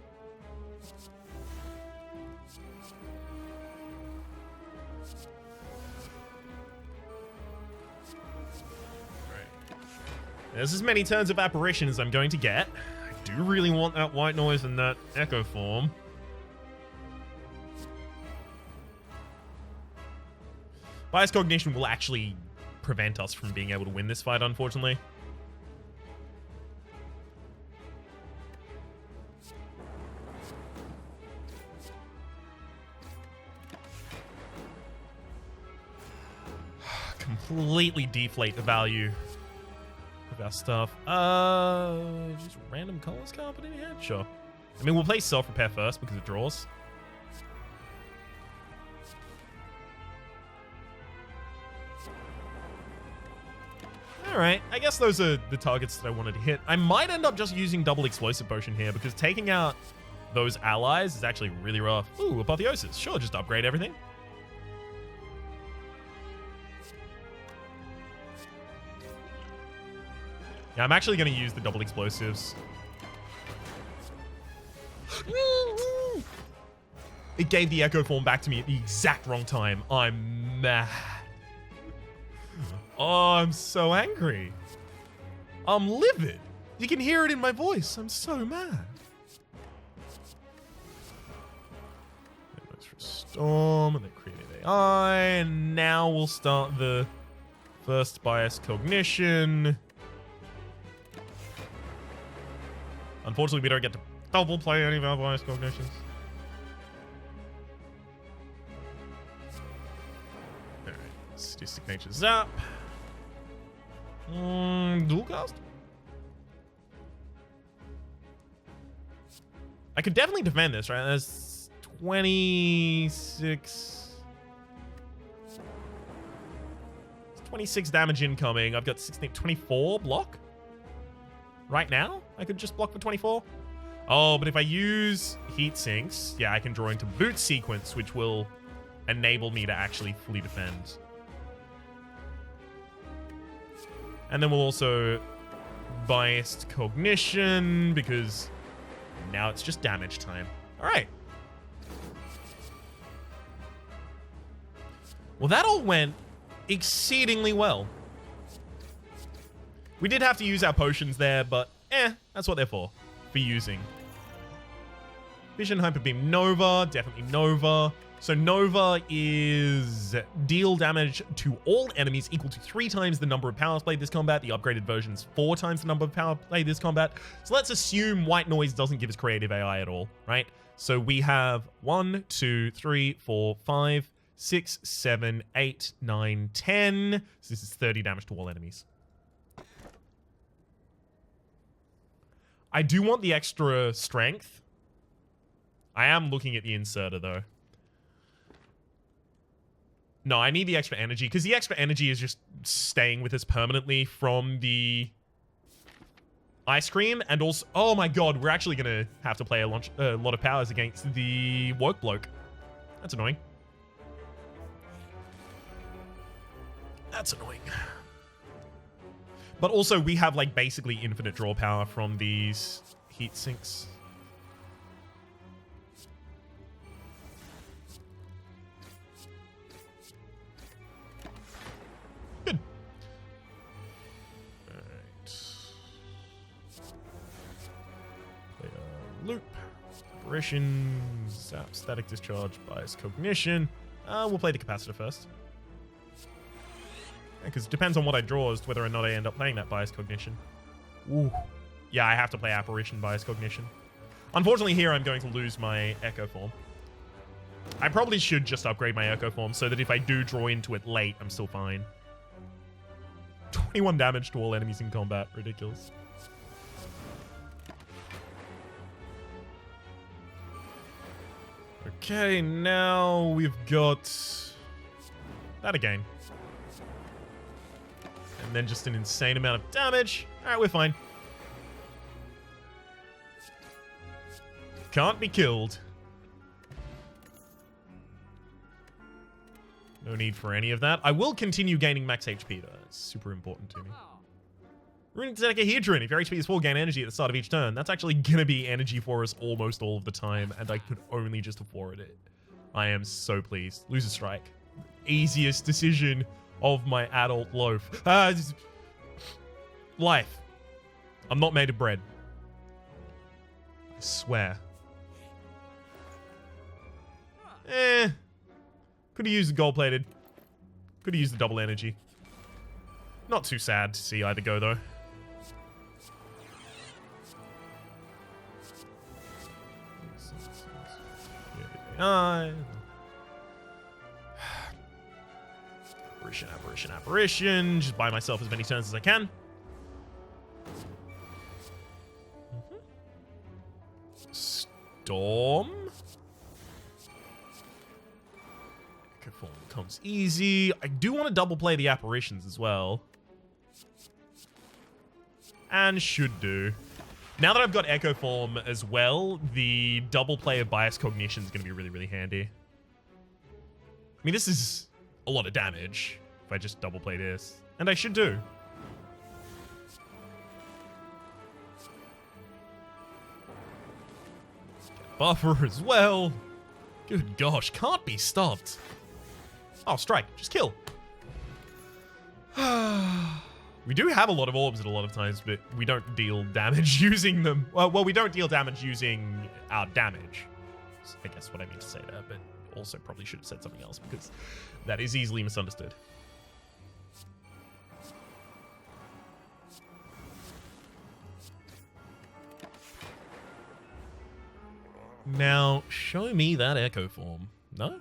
There's as many turns of apparition as I'm going to get. I do really want that white noise and that Echo Form. Bias Cognition will actually prevent us from being able to win this fight, unfortunately. Completely deflate the value of our stuff. Just random colors carpet in here? Sure. I mean, we'll play self-repair first because it draws. Alright, I guess those are the targets that I wanted to hit. I might end up just using double explosive potion here because taking out those allies is actually really rough. Ooh, apotheosis. Sure, just upgrade everything. Yeah, I'm actually going to use the double explosives. It gave the Echo Form back to me at the exact wrong time. I'm mad. Oh, I'm so angry. I'm livid. You can hear it in my voice. I'm so mad. Goes for Storm, and then created AI, and now we'll start the first bias cognition. Unfortunately, we don't get to double play any of our bias cognitions. Alright, Sadistic Nature Zap. Dual cast? I could definitely defend this, right? There's 26... 26 damage incoming. I've got 16, 24 block? Right now? I could just block for 24? Oh, but if I use heat sinks, yeah, I can draw into boot sequence, which will enable me to actually fully defend. And then we'll also biased cognition because now it's just damage time. All right. Well, that all went exceedingly well. We did have to use our potions there, but that's what they're for using. Vision, Hyper Beam, Nova, definitely Nova. So Nova is deal damage to all enemies equal to 3 times the number of powers played this combat. The upgraded version is 4 times the number of power played this combat. So let's assume White Noise doesn't give us creative AI at all, right? So we have 1, 2, 3, 4, 5, 6, 7, 8, 9, 10. So this is 30 damage to all enemies. I do want the extra strength. I am looking at the inserter, though. No, I need the extra energy, because the extra energy is just staying with us permanently from the ice cream, and also... Oh my god, we're actually going to have to play a lot of powers against the woke bloke. That's annoying. That's annoying. But also, we have, like, basically infinite draw power from these heat sinks. Good. Alright. Play a loop. Apparition. Zap. Static discharge. Bias cognition. We'll play the capacitor first. Because it depends on what I draw as to whether or not I end up playing that bias cognition. Ooh. Yeah, I have to play apparition bias cognition. Unfortunately, here I'm going to lose my echo form. I probably should just upgrade my echo form so that if I do draw into it late, I'm still fine. 21 damage to all enemies in combat. Ridiculous. Okay, now we've got that again. And then just an insane amount of damage. Alright, we're fine. Can't be killed. No need for any of that. I will continue gaining max HP, though. That's super important to me. Runic Dodecahedron. If your HP is full, gain energy at the start of each turn. That's actually going to be energy for us almost all of the time, and I could only just afford it. I am so pleased. Lose a strike. Easiest decision of my adult loaf. Life. I'm not made of bread. I swear. Could have used the gold-plated. Could have used the double energy. Not too sad to see either go, though. Apparition, apparition, apparition. Just buy myself as many turns as I can. Storm. Echo form becomes easy. I do want to double play the apparitions as well. And should do. Now that I've got Echo Form as well, the double play of Bias Cognition is going to be really, really handy. I mean, this is a lot of damage if I just double play this. And I should do. Buffer as well. Good gosh, can't be stopped. Oh, strike. Just kill. We do have a lot of orbs at a lot of times, but we don't deal damage using them. Well, we don't deal damage using our damage. That's, I guess what I mean to say there, but also probably should have said something else because that is easily misunderstood. Now, show me that Echo Form. No?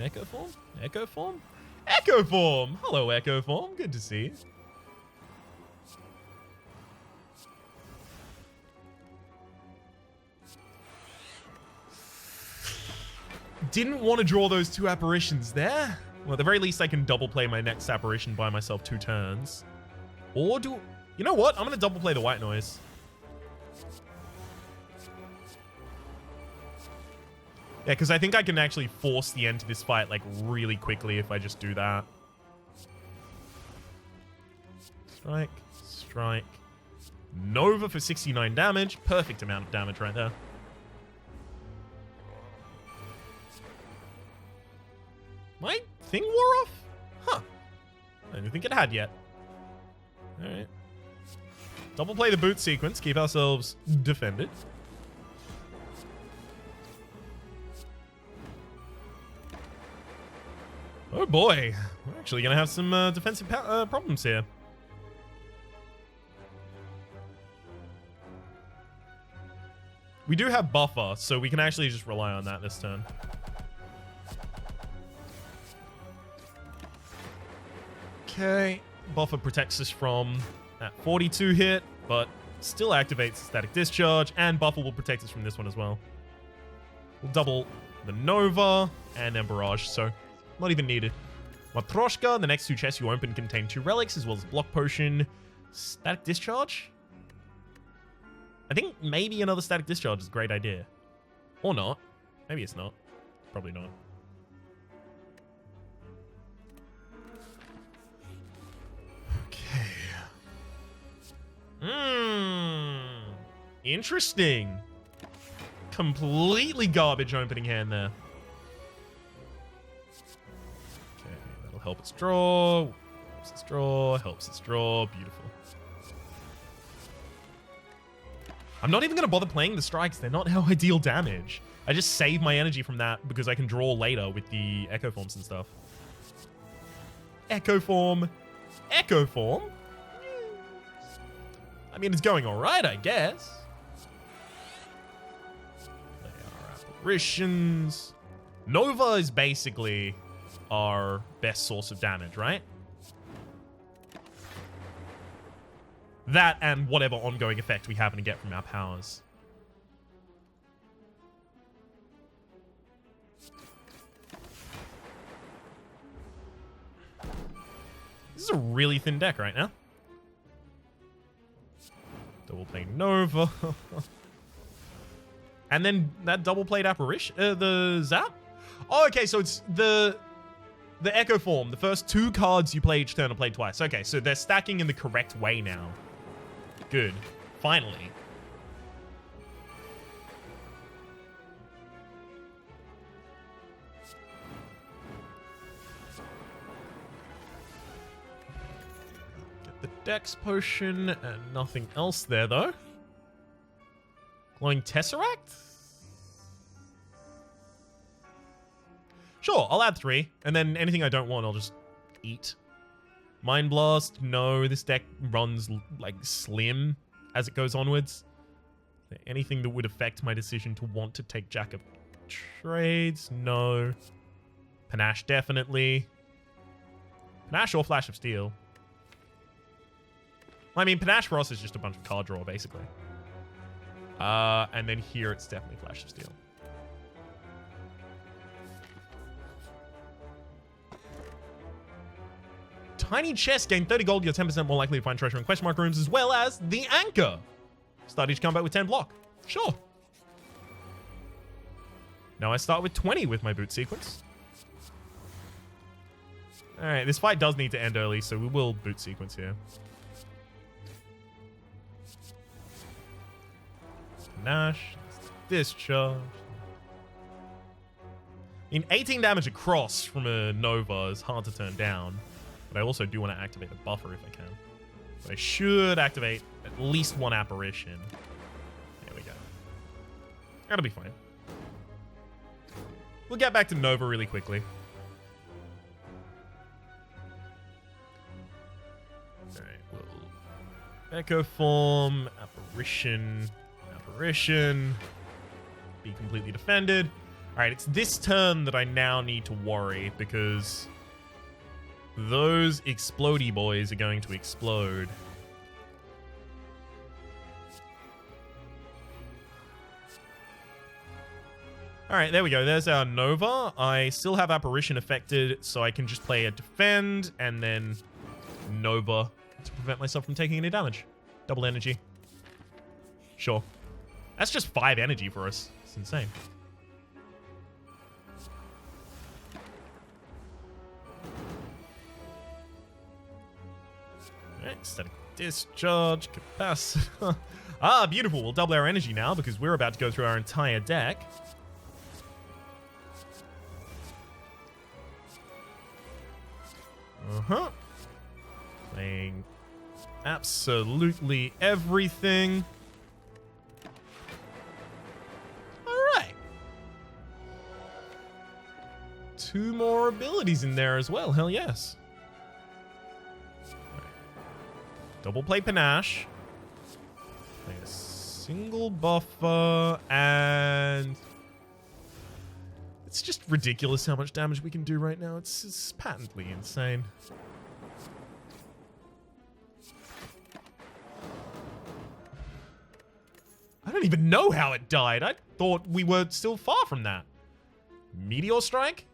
Echo Form? Echo Form? Echo Form! Hello, Echo Form. Good to see you. Didn't want to draw those two apparitions there. Well, at the very least, I can double play my next apparition by myself 2 turns. Or do... You know what? I'm going to double play the white noise. Yeah, because I think I can actually force the end to this fight, like, really quickly if I just do that. Strike. Strike. Nova for 69 damage. Perfect amount of damage right there. My thing wore off? Huh. I didn't think it had yet. Alright. Double play the boot sequence. Keep ourselves defended. Oh boy. We're actually going to have some defensive problems here. We do have buffer, so we can actually just rely on that this turn. Okay, buffer protects us from that 42 hit, but still activates Static Discharge, and Buffer will protect us from this one as well. We'll double the Nova and then Barrage, so not even needed. Matroshka, the next 2 chests you open contain 2 relics as well as Block Potion. Static Discharge? I think maybe another Static Discharge is a great idea. Or not. Maybe it's not. Probably not. Interesting. Completely garbage opening hand there. Okay, that'll help its draw. Helps its draw. Helps its draw. Beautiful. I'm not even going to bother playing the strikes. They're not how I deal damage. I just save my energy from that because I can draw later with the Echo Forms and stuff. Echo Form. Echo Form? I mean, it's going alright, I guess. They are apparitions. Nova is basically our best source of damage, right? That and whatever ongoing effect we happen to get from our powers. This is a really thin deck right now. Double plate Nova. And then that double plate apparition, the Zap? Oh, okay, so it's the Echo Form. The first 2 cards you play each turn are played twice. Okay, so they're stacking in the correct way now. Good. Finally. Get the Dex Potion and nothing else there, though. Glowing Tesseract? Sure, I'll add 3. And then anything I don't want, I'll just eat. Mind Blast, no. This deck runs, like, slim as it goes onwards. Anything that would affect my decision to want to take Jack of Trades? No. Panache, definitely. Panache or Flash of Steel? I mean, Panache for us is just a bunch of card draw, basically. And then here it's definitely Flash of Steel. Tiny chest, gain 30 gold, you're 10% more likely to find treasure in question mark rooms, as well as the Anchor. Start each combat with 10 block. Sure. Now I start with 20 with my boot sequence. Alright, this fight does need to end early, so we will boot sequence here. Panache, Discharge. I mean, 18 damage across from a Nova is hard to turn down. But I also do want to activate the Buffer if I can. So I should activate at least 1 apparition. There we go. That'll be fine. We'll get back to Nova really quickly. Alright, we'll Echo Form, Apparition, Apparition. Be completely defended. Alright, it's this turn that I now need to worry because those explodey boys are going to explode. Alright, there we go. There's our Nova. I still have Apparition affected, so I can just play a Defend and then Nova to prevent myself from taking any damage. Double energy. Sure. That's just 5 energy for us. It's insane. Static Discharge, Capacity. Ah, beautiful. We'll double our energy now because we're about to go through our entire deck. Uh-huh. Playing absolutely everything. Alright. 2 more abilities in there as well. Hell yes. Double play Panache. Play a single Buffer, and it's just ridiculous how much damage we can do right now. It's patently insane. I don't even know how it died. I thought we were still far from that. Meteor Strike?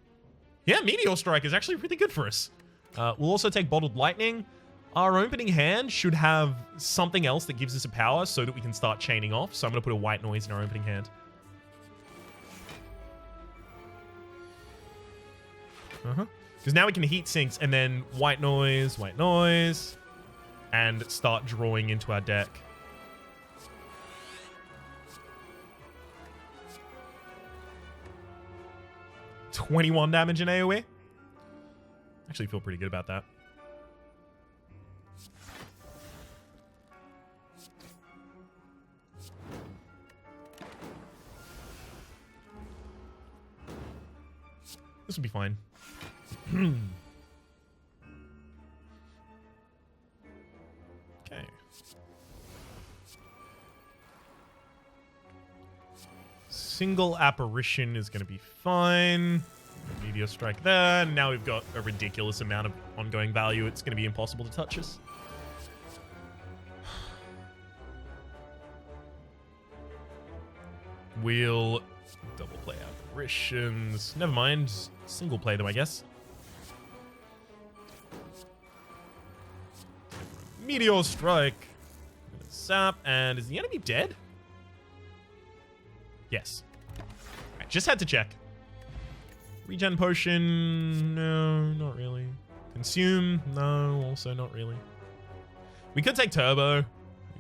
Yeah, Meteor Strike is actually really good for us. We'll also take Bottled Lightning. Our opening hand should have something else that gives us a power so that we can start chaining off. So I'm going to put a White Noise in our opening hand. Because now we can Heat Sinks and then White Noise, and start drawing into our deck. $21 damage in AoE. Actually feel pretty good about that. This will be fine. Okay. Single Apparition is going to be fine. Meteor Strike there. And now we've got a ridiculous amount of ongoing value. It's going to be impossible to touch us. We'll double play Apparitions. Never mind. Single play them, I guess. Meteor Strike. Sap. And is the enemy dead? Yes. I just had to check. Regen Potion. No, not really. Consume. No, also not really. We could take Turbo.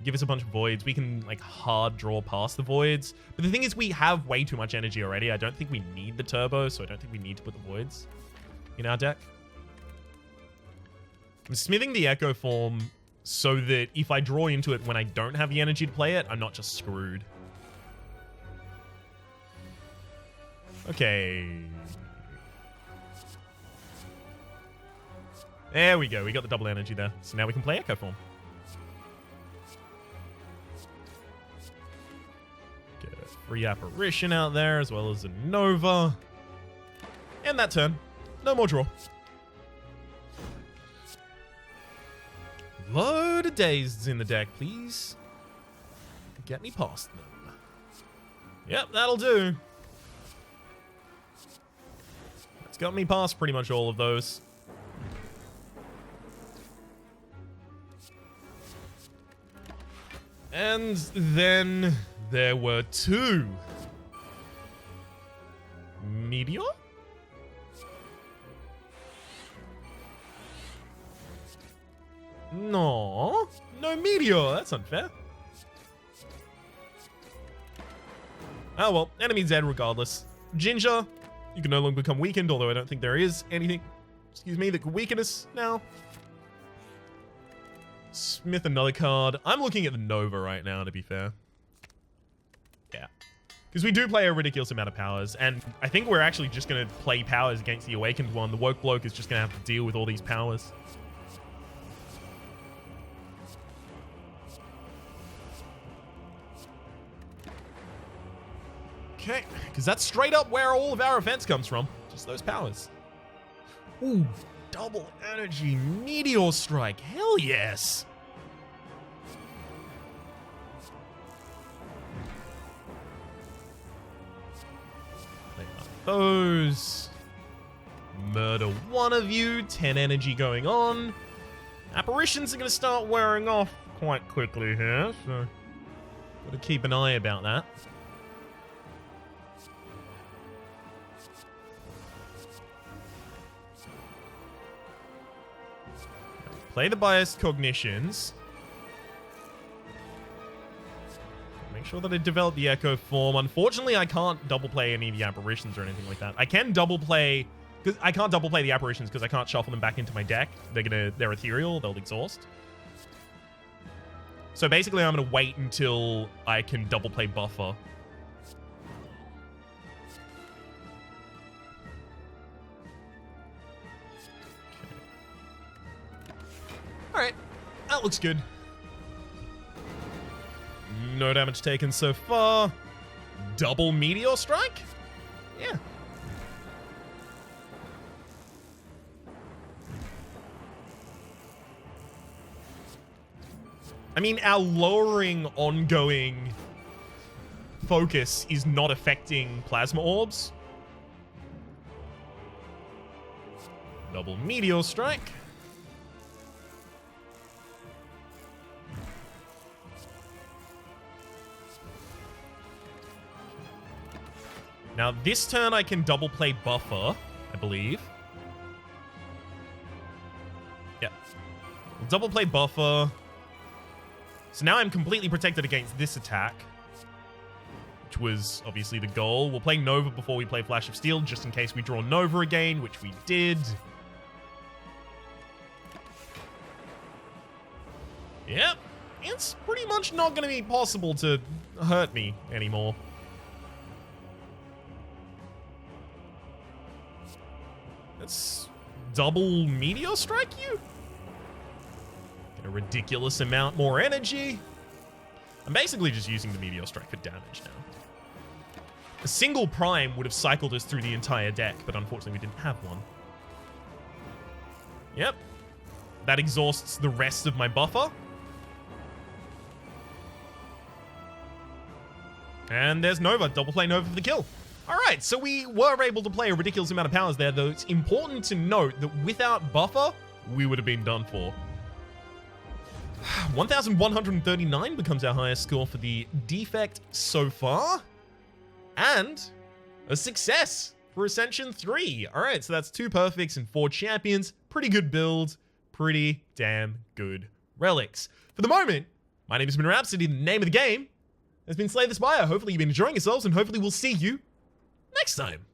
Give us a bunch of voids. We can like hard draw past the voids. But the thing is we have way too much energy already. I don't think we need the turbo, so I don't think we need to put the voids in our deck. I'm smithing the Echo Form so that if I draw into it when I don't have the energy to play it, I'm not just screwed. Okay. There we go. We got the double energy there. So now we can play Echo Form. Free Apparition out there, as well as a Nova. And that turn. No more draw. Load of Dazeds in the deck, please. Get me past them. Yep, that'll do. It's got me past pretty much all of those. And then there were two. Meteor? No. No Meteor. That's unfair. Oh well, enemy's dead regardless. Ginger, you can no longer become weakened, although I don't think there is anything, excuse me, that could weaken us now. Smith another card. I'm looking at the Nova right now, to be fair. Yeah. Because we do play a ridiculous amount of powers, and I think we're actually just going to play powers against the Awakened one. The Woke Bloke is just going to have to deal with all these powers. Okay, because that's straight up where all of our offense comes from. Just those powers. Ooh, double energy Meteor Strike. Hell yes. Those. Murder one of you. 10 energy going on. Apparitions are going to start wearing off quite quickly here, so got to keep an eye about that. Play the Biased Cognitions. Make sure that I develop the Echo Form. Unfortunately, I can't double play any of the Apparitions or anything like that. I can double play, because I can't double play the Apparitions because I can't shuffle them back into my deck. They're ethereal, they'll exhaust. So basically, I'm gonna wait until I can double play Buffer. Alright, that looks good. No damage taken so far. Double Meteor Strike? Yeah. I mean, our lowering ongoing focus is not affecting plasma orbs. Double meteor strike. Now, this turn I can double play buffer, I believe. Yeah. Double play buffer. So now I'm completely protected against this attack, which was obviously the goal. We'll play Nova before we play Flash of Steel, just in case we draw Nova again, which we did. Yep. It's pretty much not going to be possible to hurt me anymore. Let's double Meteor Strike you. Get a ridiculous amount more energy. I'm basically just using the Meteor Strike for damage now. A single Prime would have cycled us through the entire deck, but unfortunately we didn't have one. Yep. That exhausts the rest of my buffer. And there's Nova. Double play Nova for the kill. Alright, so we were able to play a ridiculous amount of powers there, though it's important to note that without buffer, we would have been done for. 1,139 becomes our highest score for the Defect so far. And a success for Ascension 3. Alright, so that's 2 perfects and 4 champions. Pretty good build. Pretty damn good relics. For the moment, my name has been Rhapsody. The name of the game has been Slay the Spire. Hopefully you've been enjoying yourselves, and hopefully we'll see you next time.